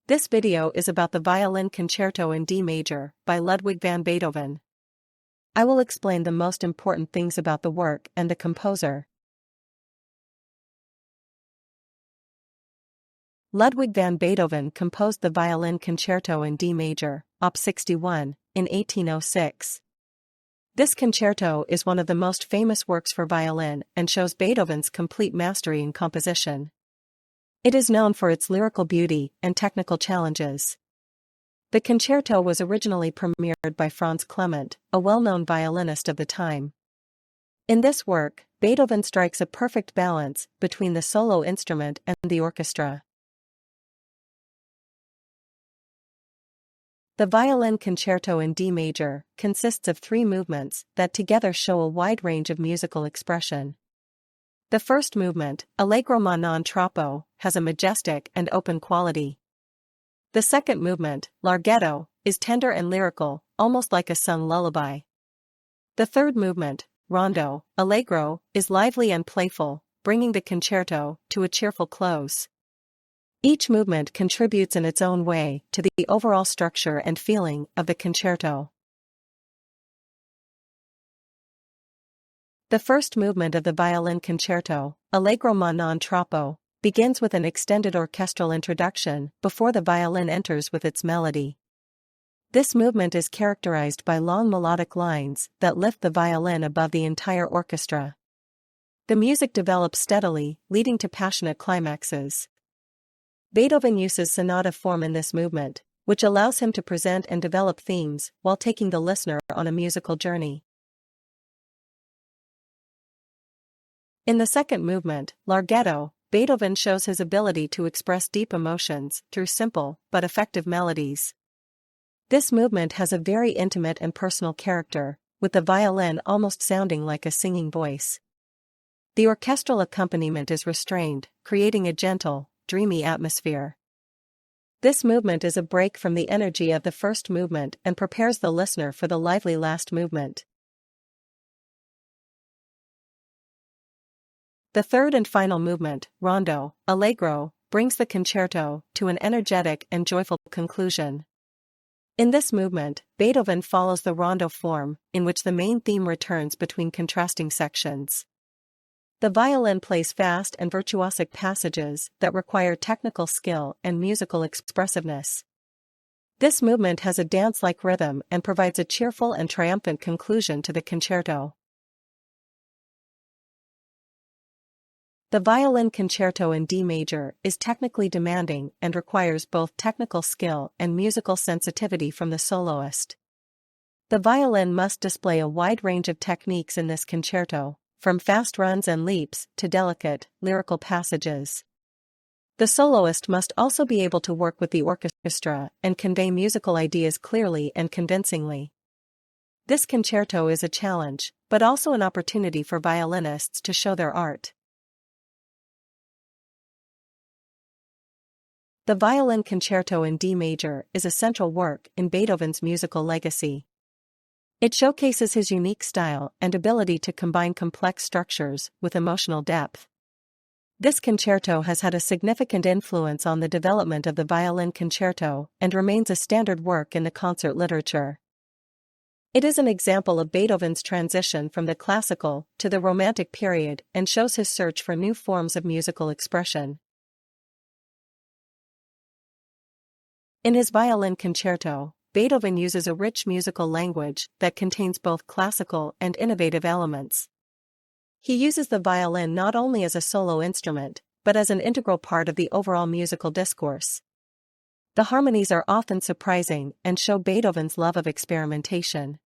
This video is about the Violin Concerto in D major by Ludwig van Beethoven. I will explain the most important things about the work and the composer. Ludwig van Beethoven composed the Violin Concerto in D major, Op. 61, in 1806. This concerto is one of the most famous works for violin and shows Beethoven's complete mastery in composition. It is known for its lyrical beauty and technical challenges. The concerto was originally premiered by Franz Clement, a well-known violinist of the time. In this work, Beethoven strikes a perfect balance between the solo instrument and the orchestra. The Violin Concerto in D major consists of 3 movements that together show a wide range of musical expression. The first movement, Allegro ma non troppo, has a majestic and open quality. The second movement, Larghetto, is tender and lyrical, almost like a sung lullaby. The third movement, Rondo, Allegro, is lively and playful, bringing the concerto to a cheerful close. Each movement contributes in its own way to the overall structure and feeling of the concerto. The first movement of the Violin Concerto, Allegro ma non troppo, begins with an extended orchestral introduction before the violin enters with its melody. This movement is characterized by long melodic lines that lift the violin above the entire orchestra. The music develops steadily, leading to passionate climaxes. Beethoven uses sonata form in this movement, which allows him to present and develop themes while taking the listener on a musical journey. In the second movement, Larghetto, Beethoven shows his ability to express deep emotions through simple but effective melodies. This movement has a very intimate and personal character, with the violin almost sounding like a singing voice. The orchestral accompaniment is restrained, creating a gentle, dreamy atmosphere. This movement is a break from the energy of the first movement and prepares the listener for the lively last movement. The third and final movement, Rondo, Allegro, brings the concerto to an energetic and joyful conclusion. In this movement, Beethoven follows the rondo form, in which the main theme returns between contrasting sections. The violin plays fast and virtuosic passages that require technical skill and musical expressiveness. This movement has a dance-like rhythm and provides a cheerful and triumphant conclusion to the concerto. The Violin Concerto in D major is technically demanding and requires both technical skill and musical sensitivity from the soloist. The violin must display a wide range of techniques in this concerto, from fast runs and leaps to delicate, lyrical passages. The soloist must also be able to work with the orchestra and convey musical ideas clearly and convincingly. This concerto is a challenge, but also an opportunity for violinists to show their art. The Violin Concerto in D major is a central work in Beethoven's musical legacy. It showcases his unique style and ability to combine complex structures with emotional depth. This concerto has had a significant influence on the development of the violin concerto and remains a standard work in the concert literature. It is an example of Beethoven's transition from the classical to the Romantic period and shows his search for new forms of musical expression. In his violin concerto, Beethoven uses a rich musical language that contains both classical and innovative elements. He uses the violin not only as a solo instrument, but as an integral part of the overall musical discourse. The harmonies are often surprising and show Beethoven's love of experimentation.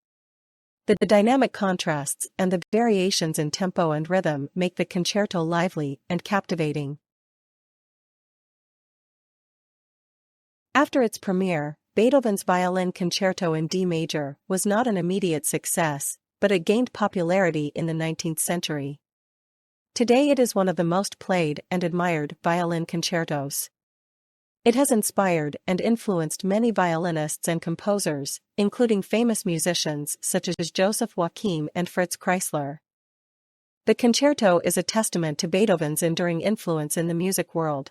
The dynamic contrasts and the variations in tempo and rhythm make the concerto lively and captivating. After its premiere, Beethoven's Violin Concerto in D major was not an immediate success, but it gained popularity in the 19th century. Today it is one of the most played and admired violin concertos. It has inspired and influenced many violinists and composers, including famous musicians such as Joseph Joachim and Fritz Kreisler. The concerto is a testament to Beethoven's enduring influence in the music world.